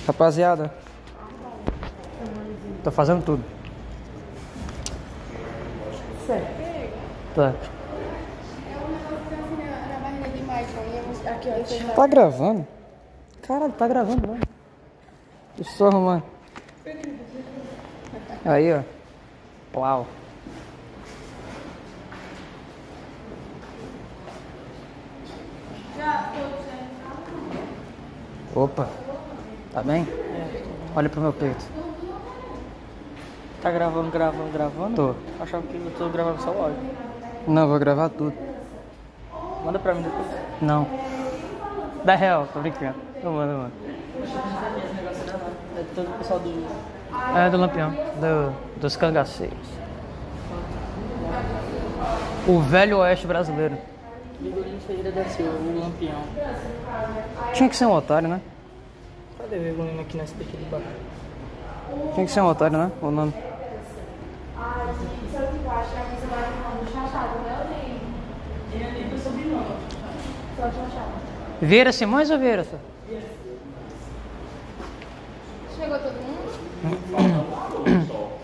Rapaziada, tô fazendo tudo. Sério? Tá. Aqui, ó. Tá gravando? Caralho, tá gravando, não. Estou arrumando. Aí, ó. Uau. Opa. Tá bem? Olha pro meu peito. Tá gravando? Tô. Achava que eu tô gravando só o áudio. Não, vou gravar tudo. Manda pra mim depois. Não. Da real, tô brincando. Não manda, mano. É todo o pessoal do... É do Lampião. Dos cangaceiros. O velho oeste brasileiro. Ligolinho Ferreira da Silva, o Lampião. Tinha que ser um otário, né? Cadê o Ligolinho aqui nessa daqui de baixo? Tinha que ser um otário, né? O nome. Vieira Simões ou Vieira? Chegou todo mundo?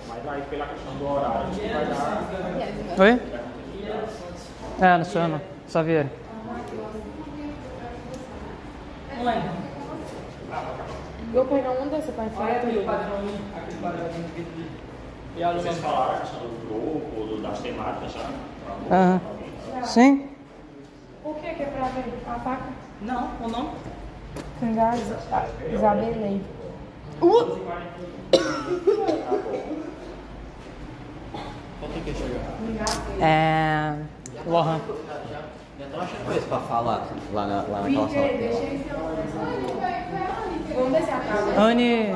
Mas aí pela questão do horário, a gente vai dar. Oi? É, não sou eu não. Só Vieira. Eu vou pegar um dessa pra enfiar. Vocês falaram a questão do grupo, das temáticas, já? Aham. Sim? O que é pra ver? A faca? Não, o nome? Cangás Isabelei. Quanto que chegar? É... Lohan. Eu acho coisa pra falar lá naquela sala. Vamos descer a casa. Anne...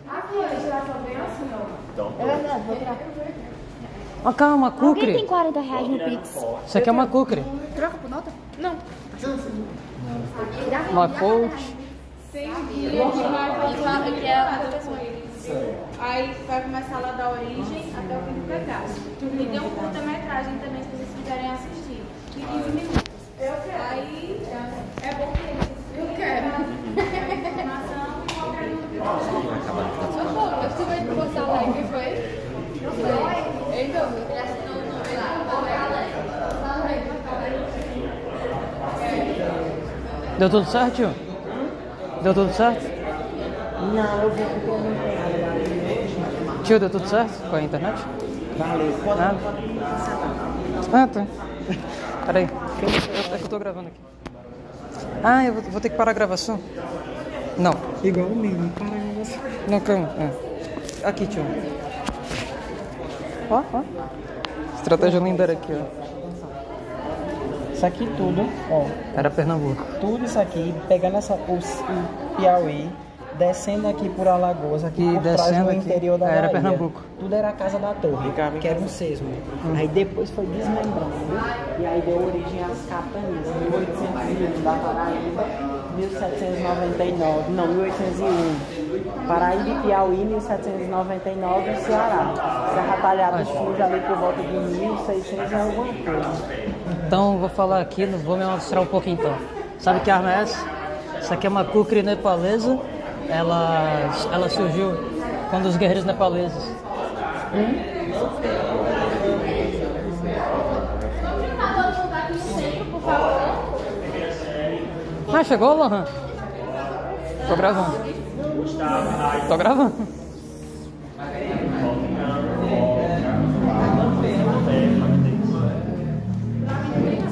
Aqui, tirar sua bem assim, ó. É verdade, vou tirar. Ó, calma, Alguém tem Cucre. 40 reais no Pix? Isso aqui é uma Cucre. Troca por nota? Não. Uma coach. Aí vai começar lá da origem até o fim do pedaço. E tem um curta-metragem também, se vocês quiserem assistir. De 15 minutos. Eu quero. Aí é bom que eles... Eu quero. Informação e qualquer um. Eu estive de postar lá, quem foi? Não foi. Então, ele assinou o nome lá. Deu tudo certo, tio? Deu tudo certo? Não, eu vi que eu não tenho nada. Tio, deu tudo certo com a internet? Valeu. Nada? Ah, tá. Peraí. É que eu tô gravando aqui. Ah, eu vou ter que parar a gravação? Não. Igual o meu, para com você. Não, calma. É. Aqui, tio. Ó. Estratégia lendária aqui, ó. Isso aqui tudo, ó. Era Pernambuco. Tudo isso aqui, pegando o Piauí, descendo aqui por Alagoas, aqui E por trás descendo no aqui, interior da era Bahia. Pernambuco. Tudo era a Casa da Torre, que era um sesmo. Aí depois foi desmembrando, e aí deu origem às capitanias. 1801 da Paraíba, 1799, não, 1801. Paraíba e Piauí, 1799 e Ceará. Serra surge ali por volta de 1600 e alguma coisa. Então, vou falar aqui, vou me mostrar um pouquinho então. Sabe que arma é essa? Essa aqui é uma Kukri nepalesa. Ela surgiu quando os guerreiros nepaleses. Ah, chegou, Lohan? Tô gravando. Tô gravando.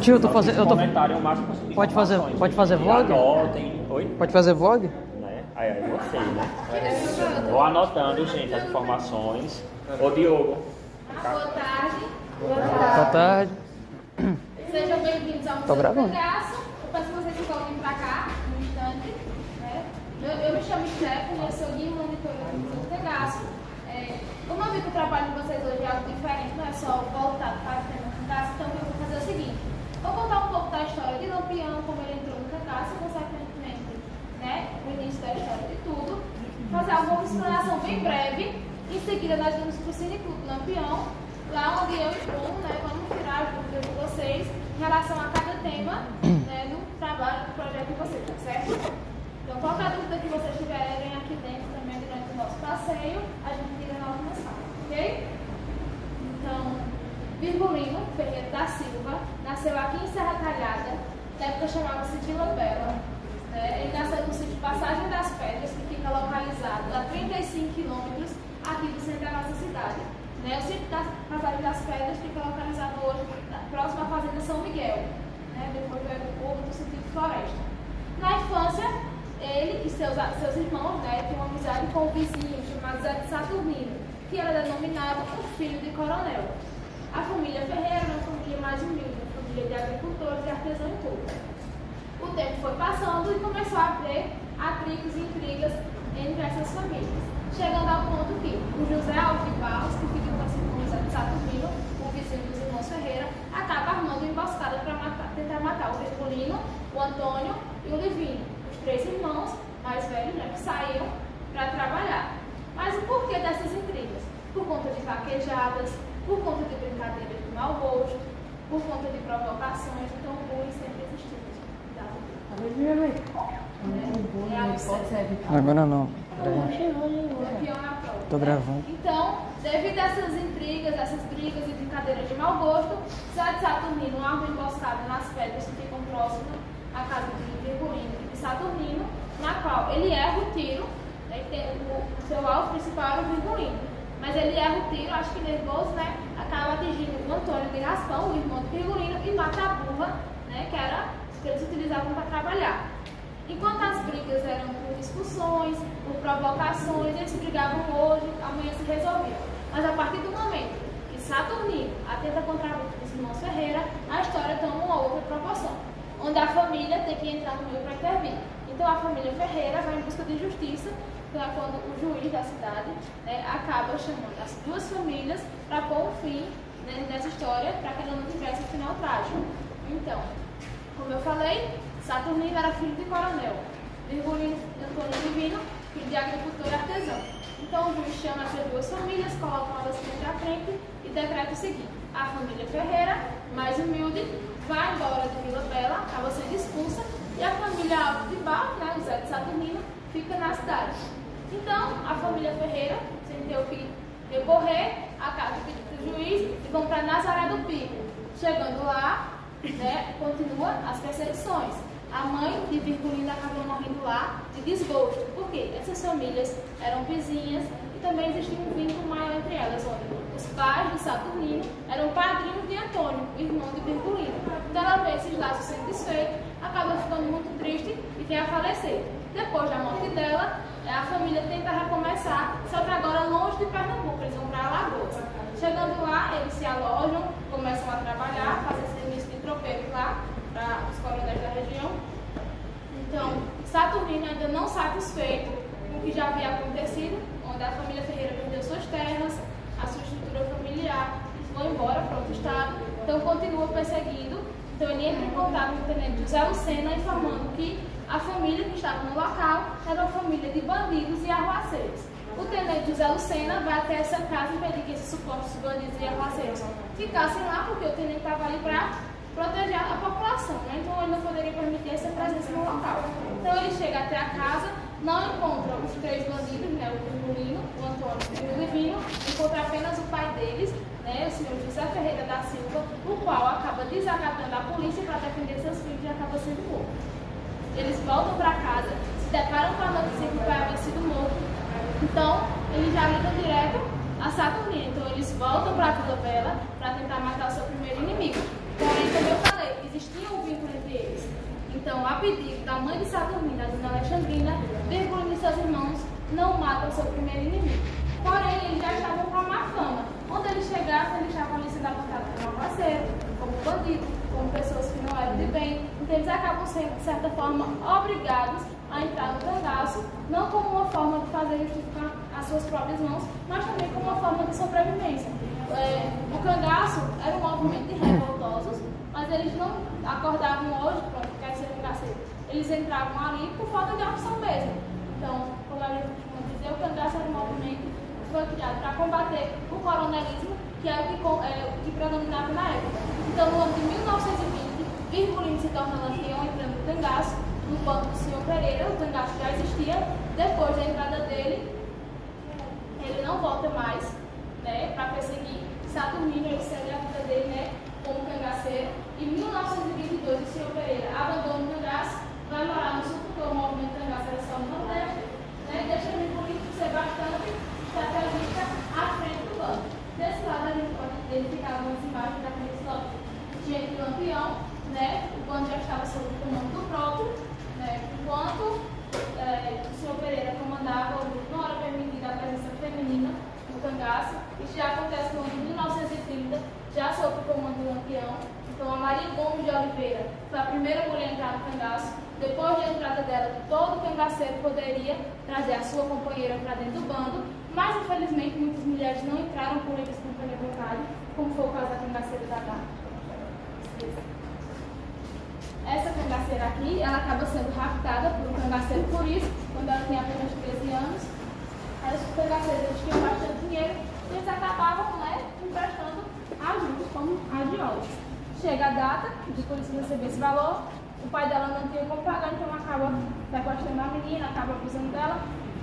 Tio, eu tô fazendo. Comentário máximo de Pode fazer informações. vlog? Anotem. Oi? Pode fazer vlog? Né? Aí você, né? Vou anotando, gente, as informações. Ô, Diogo. Boa tarde. Boa tarde. Sejam bem-vindos ao Tô Museu do gravando. Cangaço. Eu peço que vocês se coloquem pra cá, no instante. Né? Eu me chamo Stephanie, eu sou guia e monitora do Museu do Cangaço. Como eu vi que o trabalho de vocês hoje é algo diferente, não é só voltado para o tema do Cangaço, então eu vou fazer o seguinte. Vou contar um pouco da história de Lampião, como ele entrou no Cangaço e, consequentemente, né, o início da história de tudo. Fazer alguma explanação bem breve. Em seguida, nós vamos para o Cine Clube Lampião, lá onde eu e Bruno, né, vamos tirar as dúvidas de vocês em relação a cada tema, né, do trabalho, do projeto de vocês, tá certo? Então, qualquer dúvida que vocês tiverem aqui chamava-se Vila Bela. Ele nasceu no sítio Passagem das Pedras, que fica localizado a 35 quilômetros aqui do centro da nossa cidade. O sítio da Passagem das Pedras fica localizado hoje próximo à Fazenda São Miguel, depois do aeroporto do sentido floresta. Na infância, ele e seus irmãos tinham uma amizade com um vizinho chamado Zé de Saturnino, que era denominado o filho de coronel. A família Ferreira era uma família mais humilde, uma família de agricultores e artesãos e tudo. O tempo foi passando e começou a haver atritos e intrigas entre essas famílias, chegando ao ponto que o José Alves de Barros, que fica conhecido como Zé de Saturnino, o vizinho dos irmãos Ferreira, acaba armando uma emboscada para tentar matar o Virgulino, o Antônio e o Livino, os 3 irmãos mais velhos que saíram para trabalhar. Mas o porquê dessas intrigas? Por conta de vaquejadas, por conta de brincadeiras de mau gosto, por conta de provocações, então o bullying sempre existiu. Agora não. Tô gravando. Então, devido a essas intrigas, essas brigas e brincadeiras de mau gosto, Zé de Saturnino arma emboscada nas pedras que ficam próximas à casa de Virgulino e de Saturnino, na qual ele erra o tiro. O seu alvo principal era o Virgulino, mas ele erra o tiro, acho que nervoso, acaba atingindo o Antônio de Raspão, o irmão do Virgulino, e mata a burra, que era que eles utilizavam para trabalhar. Enquanto as brigas eram por discussões, por provocações, eles brigavam hoje, amanhã se resolviam. Mas a partir do momento que Saturnino atenta contra a luta dos irmãos Ferreira, a história toma uma outra proporção, onde a família tem que entrar no meio para intervir. Então a família Ferreira vai em busca de justiça, quando o juiz da cidade acaba chamando as 2 famílias para pôr um fim nessa história, para que ela não tivesse um final trágico. Então, como eu falei, Saturnino era filho de coronel, Virgulino Antônio Divino, filho de agricultor e artesão. Então o juiz chama essas 2 famílias, coloca elas frente a frente e decreta o seguinte: a família Ferreira, mais humilde, vai embora de Vila Bela, acaba sendo expulsa, e a família Alves de Barros, José de Saturnino, fica na cidade. Então a família Ferreira, sem ter o que recorrer, acaba pedindo do juiz e vão para Nazaré do Pico. Chegando lá, continua as perseguições. A mãe de Virgulino acabou morrendo lá de desgosto, porque essas famílias eram vizinhas e também existia um vínculo maior entre elas, onde os pais de Saturnino eram padrinhos de Antônio, o irmão de Virgulino. Então ela vê esses laços sendo desfeitos, acaba ficando muito triste e vem a falecer. Depois da morte dela, a família tenta recomeçar, só que agora longe de Pernambuco, eles vão para Alagoas. Chegando lá, eles se alojam, começam a trabalhar, fazer serviço de tropeiros lá para os coronéis da região. Então, Saturnino ainda não satisfeito com o que já havia acontecido, onde a família Ferreira perdeu suas terras, a sua estrutura familiar, e foi embora para outro estado. Então, continua perseguindo. Então, ele entra em contato com o tenente José Lucena, informando que a família que estava no local era uma família de bandidos e arruaceiros. O tenente José Lucena vai até essa casa e impedir que esses supostos bandidos e arruaceiros ficassem lá, porque o tenente estava ali para proteger a população, então ele não poderia permitir essa presença no local. Então ele chega até a casa, não encontra os 3 bandidos, o Virgulino, o Antônio e o Livino, encontra apenas o pai deles, o senhor José Ferreira da Silva, o qual acaba desacatando a polícia para defender seus filhos e acaba sendo morto. Eles voltam para casa, se deparam com a notícia que o pai havia sido morto. Então, eles já ligam direto a Saturnino. Então, eles voltam para a Vila Bela para tentar matar o seu primeiro inimigo. Porém, como eu falei, existia um vínculo entre eles. Então, a pedido da mãe de Saturnino, a dona Alexandrina, Virgulino e seus irmãos não matam o seu primeiro inimigo. Porém, eles já estavam com a má fama. Onde eles chegassem, eles estavam ali sendo apontados como parceiro, como bandido, como pessoas que não eram de bem. Então, eles acabam sendo, de certa forma, obrigados a entrar no cangaço, não como uma forma de fazer justiça com as suas próprias mãos, mas também como uma forma de sobrevivência. O cangaço era um movimento de revoltosos, mas eles não acordavam hoje, pronto, quer ser cangaceiro. Eles entravam ali por falta de opção mesmo. Então, como a gente costuma dizer, o cangaço era um movimento que foi criado para combater o coronelismo, que era o que predominava na época. Então, no ano de 1920, Virgulino se torna lampião entrando no cangaço, no banco do senhor Pereira. O cangaço já existia. Depois da entrada dele, ele não volta mais para perseguir Saturnino, ele segue a vida dele como cangaceiro. Em 1922, o senhor Pereira abandona o cangaço. Isso já acontece no ano de 1930, já sob o comando do Lampião. Então, a Maria Gomes de Oliveira foi a primeira mulher a entrar no cangaço. Depois da entrada dela, todo cangaceiro poderia trazer a sua companheira para dentro do bando, mas, infelizmente, muitas mulheres não entraram por eles com espontânea vontade, como foi o caso da cangaceira da Gata. Essa cangaceira aqui, ela acaba sendo raptada por um cangaceiro por isso, quando ela tem apenas 13 anos. Os cangaceiros tinham bastante dinheiro e eles acabavam, né, emprestando ajudas como agiolas. Chega a data de polícia receber esse valor, o pai dela não tinha como pagar, então acaba sequestrando a menina, acaba abusando dela.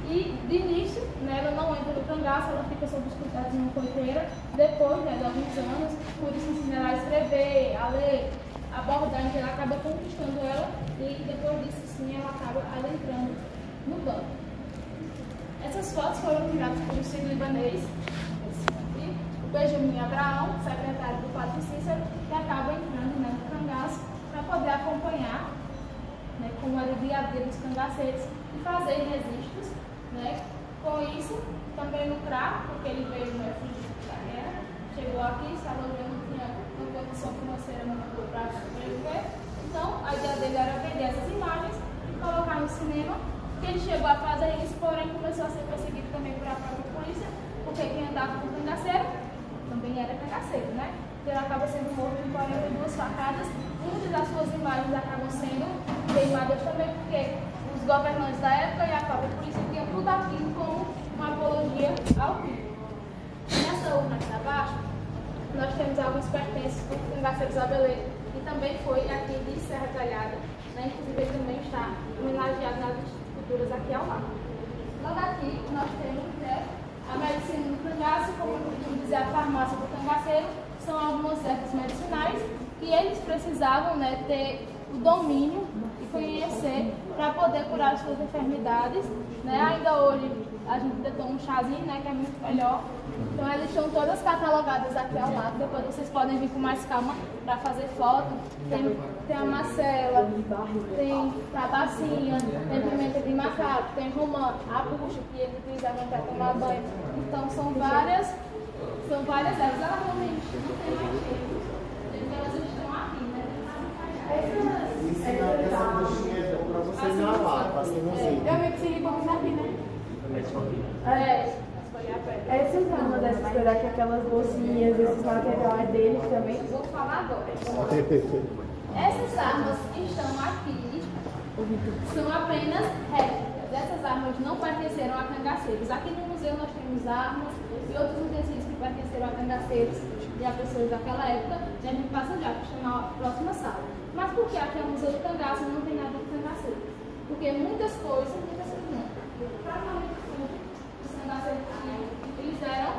E de início, né, ela não entra no cangaço, ela fica sob os cuidados de uma coiteira. Depois, né, de alguns anos, por isso ensina ela a escrever, a ler, a abordagem, ela acaba conquistando ela e depois disso, sim, ela acaba adentrando no banco. Essas fotos foram tiradas por um sírio-libanês, o Benjamin Abraão, secretário do padre Cícero, que acaba entrando, né, no cangaço para poder acompanhar, né, como era o dia a dia dos cangaceiros e fazer registros, né. Com isso, também lucrar, porque ele veio, né, da guerra, chegou aqui, se alojando, não tinha uma condição financeira para sobreviver. Então, a ideia dele era vender essas imagens e colocar no cinema. Ele chegou a fazer isso, porém começou a ser perseguido também por a própria polícia, porque quem andava com cangaceiro também era cangaceiro, né? Então ele acaba sendo morto em 42 facadas. Muitas das suas imagens acabam sendo queimadas também, porque os governantes da época e a própria polícia tinham tudo aquilo como uma apologia ao crime. Nessa urna aqui abaixo, nós temos alguns pertences do cangaceiro Zabeleiro, que também foi aqui de Serra Talhada, né? Inclusive ele também está homenageado nas aqui ao lado. Logo aqui nós temos, né, a medicina do cangaço, como eu costumo dizer, a farmácia do cangaceiro, são algumas ervas medicinais que eles precisavam, né, ter o domínio e conhecer para poder curar as suas enfermidades, né? Ainda hoje a gente toma um chazinho, né, que é muito melhor. Então elas estão todas catalogadas aqui ao lado, depois vocês podem vir com mais calma para fazer foto. Tem a macela, tem tabacinha, tem pimenta de macaco, tem romã, a bucha que eles utilizavam para tomar banho. Então são várias ervas. Elas realmente não tem mais cheiro, elas estão aqui, né? Essa buchinha é para vocês lavar, para ser museu. Eu me consegui começar aqui, né? Essa é uma dessas coisas aqui, aquelas bolsinhas, esses materiais deles também. Vou falar agora. Essas armas que estão aqui são apenas réplicas. Essas armas não pertenceram a cangaceiros. Aqui no museu nós temos armas e outros utensílios que pertenceram a cangaceiros e a pessoas daquela época. E a gente passa já para chamar a próxima sala. Mas por que aqui é o Museu do Cangaço e não tem nada de cangaceiro? Porque muitas coisas não. Praticamente tudo os cangaceiros eles eram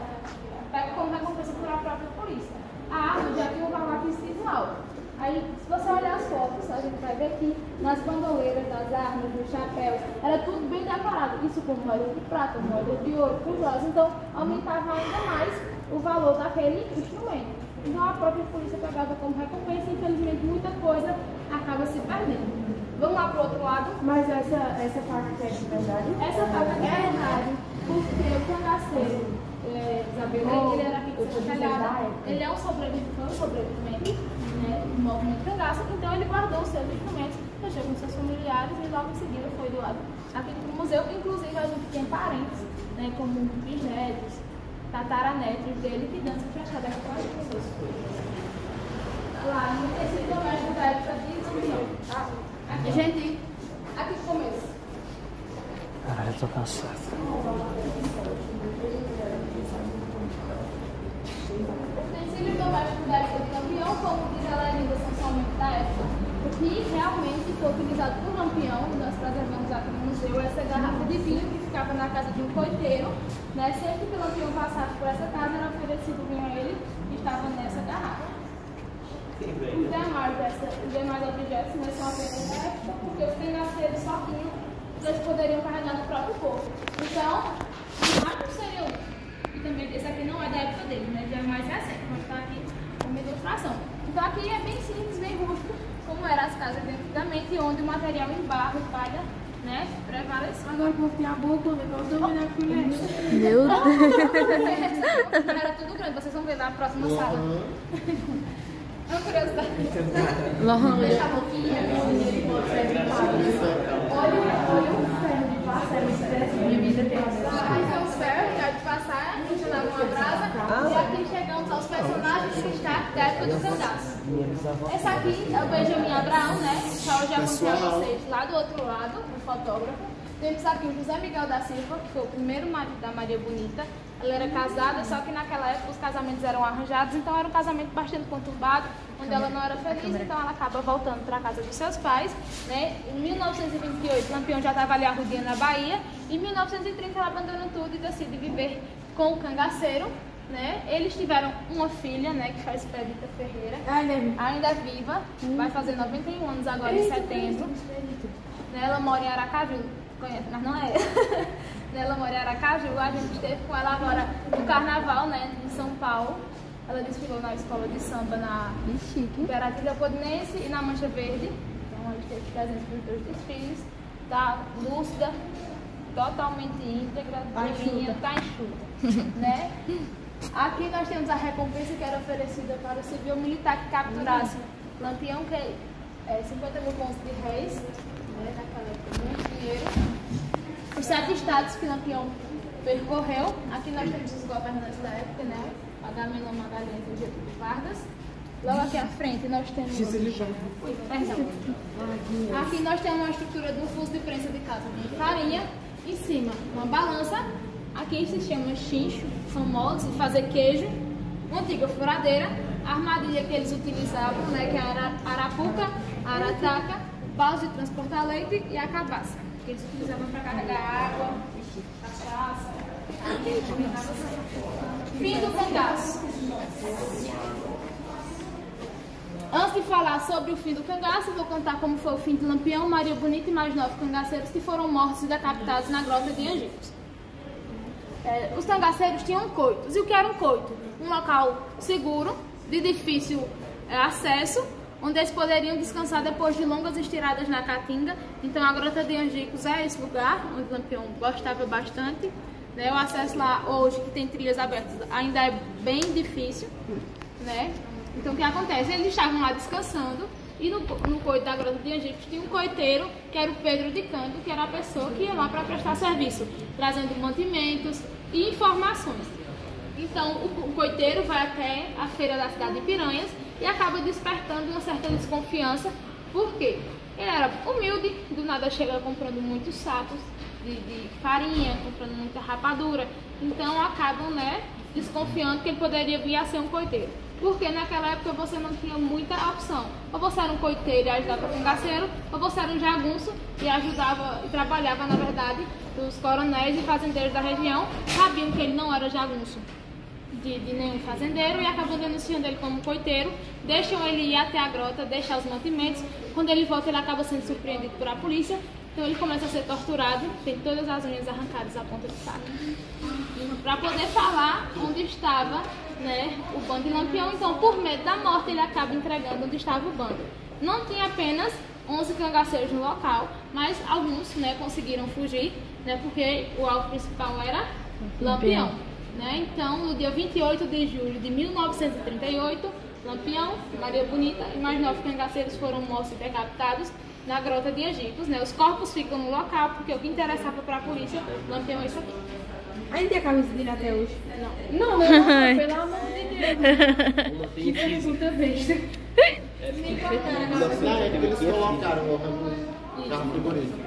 pegos como recompensa por a própria polícia. A arma já tinha um valor aquisitivo alto. Aí, se você olhar as fotos, a gente vai ver aqui nas bandoleiras das armas, no chapéu, era tudo bem decorado. Isso com moeda de prata, moeda de ouro, com rosa. Então, aumentava ainda mais o valor daquele instrumento. Então, a própria polícia pegava como recompensa e, infelizmente, muita coisa acaba se perdendo. Vamos lá para o outro lado. Mas essa faca é de verdade? Essa faca é verdade, porque o cangaceiro Zabeleiro, ele era rico de talhada, ele é um sobrevivente, né, do movimento cangaço, então ele guardou os seus instrumentos, deixou com seus familiares e logo em seguida foi doado aqui no museu. Inclusive a gente tem parentes, né, como bisnetos, tataranetos dele que dançam fechada aqui com as pessoas. Lá no tecido doméstico da época de Lampião. Aqui, gente, aqui no começo. Caralho, eu tô cansado. Utensílios domésticos da época de Lampião, como diz a lenda, são somente da época. O que realmente foi utilizado por Lampião, nós preservamos aqui no museu, essa garrafa de vinho que ficava na casa de um coiteiro, né? Sempre que Lampião passasse por essa casa, era oferecido vinho a ele, que estava nessa garrafa. Os demais objetos não são apenas da época, porque os cangaceiros só tinham, eles poderiam carregar no próprio corpo. Então, os seriam. E também esse aqui não é da época dele, né? Já é mais recente, mas está aqui como ilustração. Então aqui é bem simples, bem rústico, como eram as casas de antigamente, onde o material em barro e palha né, prevaleceu. Agora eu vou ter a boca, eu vou dominar a colher. Meu Deus. Era tudo grande, vocês vão ver na próxima sala. É uma curiosidade. Deixa a boquinha. Olha o ferro de passar, Aqui é os ferros de passar, a gente dava uma brasa. E aqui chegamos aos personagens que está da época do cangaço. Essa aqui é o Benjamin Abraão, né? Que eu já contei a vocês lá do outro lado, o fotógrafo. Temos aqui o José Miguel da Silva, que foi o primeiro marido da Maria Bonita. Ela era casada, só que naquela época os casamentos eram arranjados, então era um casamento bastante conturbado, onde ela não era feliz, então ela acaba voltando para a casa dos seus pais, né? Em 1928, Lampião já estava ali arrudinha na Bahia. Em 1930 ela abandona tudo e decide viver com o cangaceiro, né? Eles tiveram uma filha, né, que faz Pedrita Ferreira, ainda viva, vai fazer 91 anos agora em setembro. Ela mora em Aracaju, conhece, mas não é. Ela mora em Aracaju, a gente esteve com ela agora no carnaval, né, em São Paulo. Ela desfilou na escola de samba na Imperatriz Leopoldinense e na Mancha Verde. Então ela esteve presente nos dois desfiles. Tá lúcida, totalmente íntegra, divinha, tá enxuta, né? Aqui nós temos a recompensa que era oferecida para o civil militar que capturasse Lampião, que é 50 mil contos de réis, né, naquela época, muito dinheiro. Os 7 estados que Lampião percorreu. Aqui nós temos os governantes da época, né? Agamenon, Magalhães e Getúlio Vargas. Logo aqui à frente nós temos... Aqui nós temos uma estrutura do fuso de prensa de casa de farinha. Em cima, uma balança. Aqui se chama chincho, são moldes de fazer queijo. Uma antiga furadeira. A armadilha que eles utilizavam, né? Que era a arapuca, a arataca, o balde de transportar leite e a cabaça, que eles utilizavam para carregar água, cachaça. Fim do cangaço. Antes de falar sobre o fim do cangaço, eu vou contar como foi o fim de Lampião, Maria Bonita e mais 9 cangaceiros que foram mortos e decapitados na grota de Angicos. Os cangaceiros tinham coitos. E o que era um coito? Um local seguro, de difícil acesso, onde eles poderiam descansar depois de longas estiradas na caatinga. Então a grota de Angicos é esse lugar onde Lampião gostava bastante. Né? O acesso lá hoje, que tem trilhas abertas, ainda é bem difícil. Né? Então o que acontece? Eles estavam lá descansando e no coito da grota de Angicos tinha um coiteiro, que era o Pedro de Cândido, que era a pessoa que ia lá para prestar serviço, trazendo mantimentos e informações. Então o coiteiro vai até a feira da cidade de Piranhas e acaba despertando uma certa desconfiança. Por quê? Ele era humilde, do nada chega comprando muitos sacos de farinha, comprando muita rapadura. Então acabam, né, desconfiando que ele poderia vir a ser um coiteiro. Porque naquela época você não tinha muita opção. Ou você era um coiteiro e ajudava o cangaceiro, ou você era um jagunço e ajudava e trabalhava, na verdade, os coronéis e fazendeiros da região. Sabiam que ele não era jagunço de nenhum fazendeiro e acabam denunciando ele como coiteiro. Deixam ele ir até a grota, deixar os mantimentos. Quando ele volta, ele acaba sendo surpreendido por a polícia. Então ele começa a ser torturado, tem todas as unhas arrancadas à ponta de faca, para poder falar onde estava, né, o bando de Lampião. Então, por medo da morte, ele acaba entregando onde estava o bando. Não tinha apenas 11 cangaceiros no local, mas alguns, né, conseguiram fugir, né, porque o alvo principal era Lampião. Né? Então, no dia 28 de julho de 1938, Lampião, Maria Bonita e mais 9 cangaceiros foram mortos e decapitados na grota de Angicos, né? Os corpos ficam no local, porque o que interessava para a polícia, Lampião, é isso aqui. Ainda tem a camisa dele até hoje? Não, pelo amor de Deus. Que pergunta besta. Na época eles colocaram o carro frigorífico.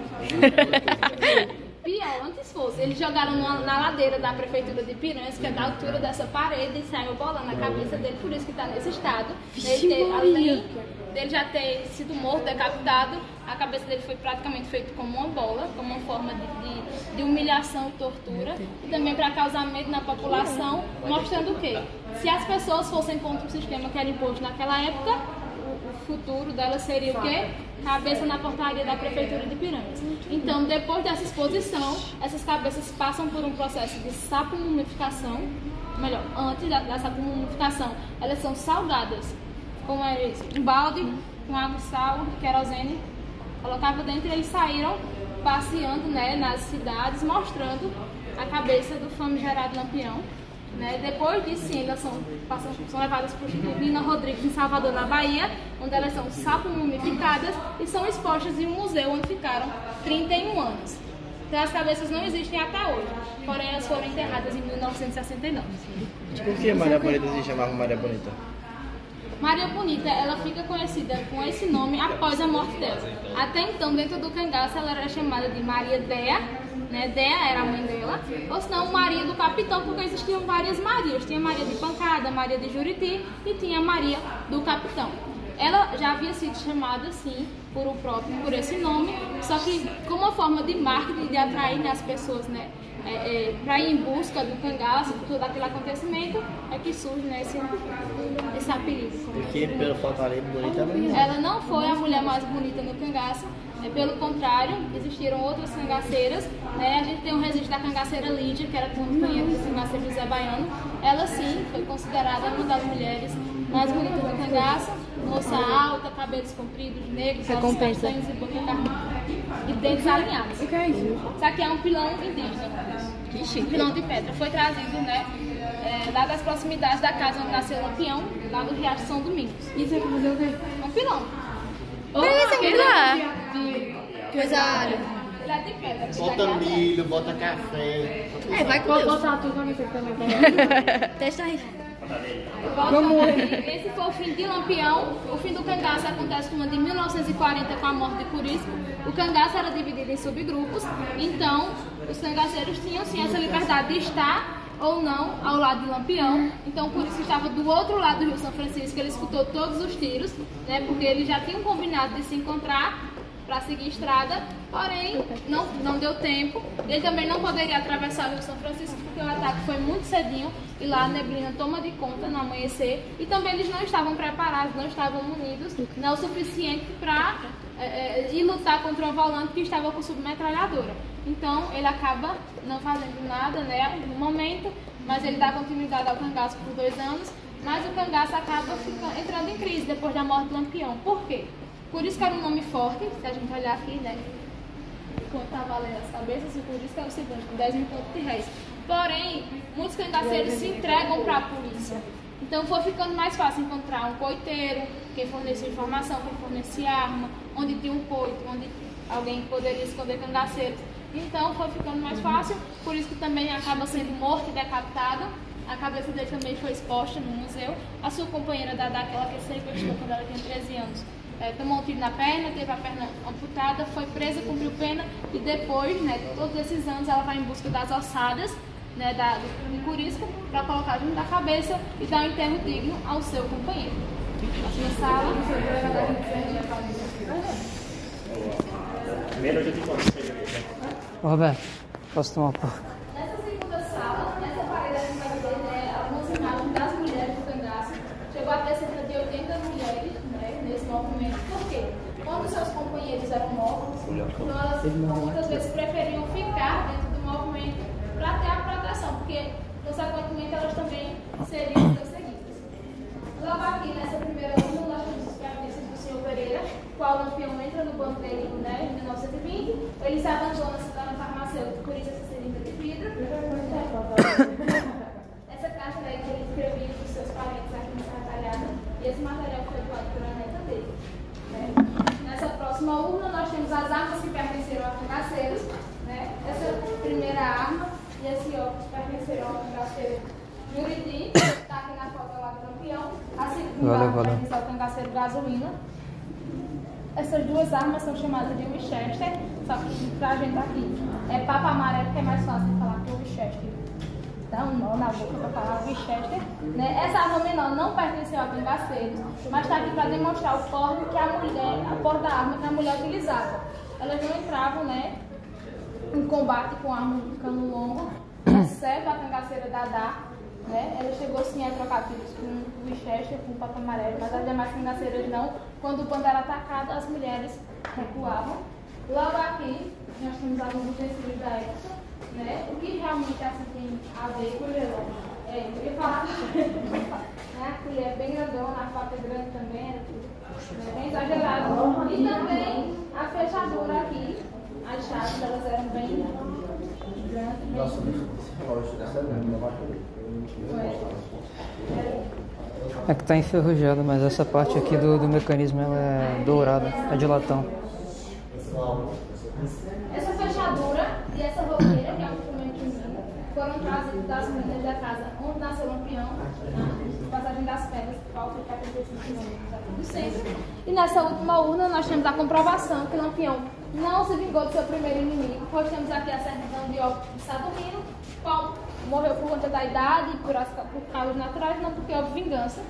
Pior, antes fosse, eles jogaram na ladeira da prefeitura de Piranhas, que é da altura dessa parede, e saiu bolando a cabeça dele, por isso que está nesse estado. Além dele já ter sido morto, decapitado, a cabeça dele foi praticamente feita como uma bola, como uma forma de humilhação e tortura, e também para causar medo na população, mostrando o quê? Se as pessoas fossem contra o sistema que era imposto naquela época, o futuro dela seria o quê? Cabeça na portaria da prefeitura de Piranhas. Então, depois dessa exposição, essas cabeças passam por um processo de sapomumificação. Melhor, antes da sapomumificação, elas são salgadas. Como é isso? Um balde com água, sal, querosene, colocava dentro e eles saíram passeando, né, nas cidades, mostrando a cabeça do famigerado Lampião. Né? Depois disso, sim, elas são levadas para o Instituto Nina Rodrigues, em Salvador, na Bahia, onde elas são sapo-mumificadas e são expostas em um museu onde ficaram 31 anos. Então as cabeças não existem até hoje, porém elas foram enterradas em 1969. Por que Maria Bonita se chamava Maria Bonita? Maria Bonita, ela fica conhecida com esse nome após a morte dela. Até então, dentro do cangaço, ela era chamada de Maria Déa, né? Déa era a mãe dela, ou senão Maria do Capitão, porque existiam várias Marias. Tinha Maria de Pancada, Maria de Juriti e tinha Maria do Capitão. Ela já havia sido chamada assim por esse nome, só que como uma forma de marketing, de atrair, né, as pessoas, né, para ir em busca do cangaço, de todo aquele acontecimento, é que surge, né, esse apelido. Porque pelo fato ali, bonita não. Ela não foi a mulher mais bonita no cangaço, pelo contrário, existiram outras cangaceiras, né? A gente tem um registro da cangaceira Lídia, que era companheira do cangaceiro José Baiano. Ela sim foi considerada uma das mulheres mais bonitas do cangaço, moça alta, cabelos compridos, negros, Recompensa. castanhos e boca carnuda e dentes alinhados. O que é isso? Isso aqui é um pilão indígena, um pilão de pedra. Foi trazido, né, lá das proximidades da casa onde nasceu o Lampião, lá do Riacho São Domingos. Isso aqui fazer o quê? É um pilão. Beleza, vamos lá. Coisa. Ele é de pedra. Bota milho, bota café. Vai com Vou Deus. botar tudo pra você também. Testa aí. Esse foi o fim de Lampião. O fim do cangaço acontece no ano de 1940 com a morte de Curisco. O cangaço era dividido em subgrupos, então os cangaceiros tinham sim essa liberdade de estar ou não ao lado de Lampião. Então por isso estava do outro lado do Rio São Francisco, ele escutou todos os tiros, né, porque eles já tinham combinado de se encontrar para seguir estrada, porém não deu tempo. Ele também não poderia atravessar o Rio São Francisco porque o ataque foi muito cedinho e lá a neblina toma de conta no amanhecer, e também eles não estavam preparados, não estavam munidos, não o suficiente para ir lutar contra o volante que estava com submetralhadora. Então ele acaba não fazendo nada, né, no momento, mas ele dá continuidade ao cangaço por 2 anos, mas o cangaço acaba entrando em crise depois da morte do Lampião. Por quê? Por isso que era um nome forte, se a gente olhar aqui, né, quanto está valendo as cabeças, e por isso que é o segundo, com 10 mil contos de réis. Porém, muitos cangaceiros se entregam para a polícia. Então foi ficando mais fácil encontrar um coiteiro, quem fornecia informação, quem fornecia arma, onde tinha um coito, onde alguém poderia esconder cangaceiros. Então foi ficando mais fácil, por isso que também acaba sendo morto e decapitado. A cabeça dele também foi exposta no museu. A sua companheira Dada, aquela que sequestrou quando ela tinha 13 anos, tomou um tiro na perna, teve a perna amputada, foi presa, cumpriu pena e depois, né, todos esses anos, ela vai em busca das ossadas, né, do Curisco, para colocar junto da cabeça e dar um enterro digno ao seu companheiro. Aqui na sala. Primeiro eu te conto. Ô, Roberto, posso tomar um pouco? Nessa segunda sala, nessa parede aqui vai ter, né, algumas imagens das mulheres do cangaço. Chegou a ter cerca de 80 mulheres, né, nesse movimento. Por quê? Quando seus companheiros eram mortos, então elas muitas vezes preferiam ficar dentro do movimento para ter a proteção, porque consequentemente elas também seriam perseguidas. Logo aqui nessa primeira urna nós temos os pertences do senhor Pereira, qual o Lampião entra no banco dele, né, em 1920, ele se abandona cidadão farmacêutico, por isso essa seringa de vidro. Essa carta, né, que ele escrevia para os seus parentes aqui nessa retalhada, e esse material foi doado pela neta dele. Né? Nessa próxima urna nós temos as armas que pertenceram a cangaceiros, né? Essa primeira arma e esse óculos pertenceram ao cangaceiro Juriti, está aqui na foto lá do Lampião. A segunda arma pertence ao cangaceiro Gasolina. Essas duas armas são chamadas de Winchester, só que pra gente aqui é Papa Amarelo, que é mais fácil de falar que o Winchester. Dá um nó na boca para falar Winchester. Né? Essa arma menor não pertenceu a cangaceiros, mas está aqui para demonstrar o porte que a mulher, a porte da arma que a mulher utilizava. Elas não entravam, né, em combate com arma de cano longo, exceto a cangaceira Dada. Né? Ela chegou sim a trocar tiros com o Winchester, com o Papa Amarelo, mas as demais cangaceiras não. Quando o bando era atacado, as mulheres recuavam. Logo aqui, nós temos alguns utensílios da época, né? O que realmente assim, tem a ver com o gelão? Eu ia falar né? A colher é bem grandona, a faca é grande também, era tudo bem exagerado. E também a fechadura aqui, as chaves elas eram bem grandes. É que tá enferrujado, mas essa parte aqui do mecanismo ela é dourada, é de latão. Essa fechadura e essa roqueira, que é um instrumento de música, foram trazidos das ruínas da casa onde nasceu Lampião, na passagem das pedras, que falta 45 quilômetros aqui do centro. E nessa última urna nós temos a comprovação que Lampião não se vingou do seu primeiro inimigo, pois temos aqui a certidão de óbito de Saturnino, qual morreu por conta da idade e por causas naturais, não porque houve vingança,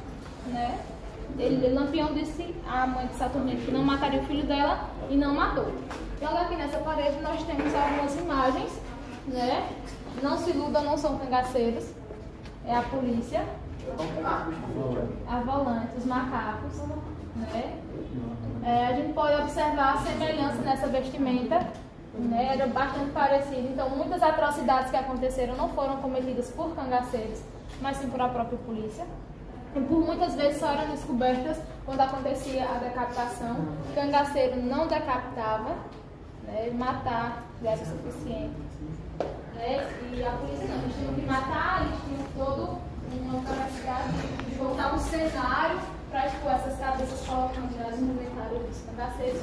né? Lampião disse à mãe de Saturnino que não mataria o filho dela e não matou. Então aqui nessa parede nós temos algumas imagens, né? Não se iludam, não são cangaceiros. É a polícia, a volante, os macacos, né? A gente pode observar a semelhança nessa vestimenta, né? Era bastante parecido. Então muitas atrocidades que aconteceram não foram cometidas por cangaceiros, mas sim por a própria polícia. E por muitas vezes só eram descobertas quando acontecia a decapitação. O cangaceiro não decapitava, né? Matar já era suficiente. Né? E a polícia não, eles tinham que matar, eles tinham toda uma capacidade de voltar um cenário para expor essas cabeças colocando as no inventário dos cangaceiros.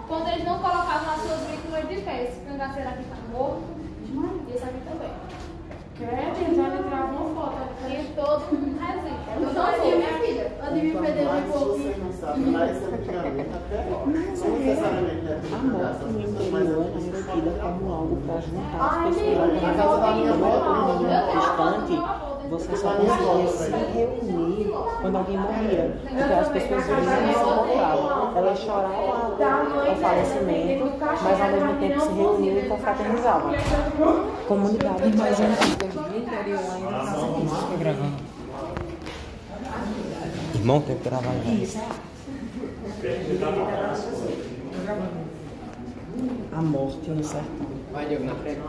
Quando eles não colocavam as suas vítimas de pé, esse cangaceiro aqui está morto, e esse aqui também. Já me gravou uma foto. E todo mundo resiste. Então, assim, minha filha, antes de me perder um pouco. Vocês não sabem, mas é antigamente até agora. Não necessariamente é A morte no interior é tida como algo para juntar as Ai, pessoas. amiga, Na casa da minha avó, no distante, você só conseguia se reunir quando alguém morria. Porque as pessoas vinham e se encontravam. Elas choravam o falecimento, mas ao mesmo tempo se reuniam e confraternizavam. Comunidade mais antiga do interior ainda fazem isso. Tô gravando. Irmão, tem que gravar já. A morte no sertão. Vai, Diego, na frente.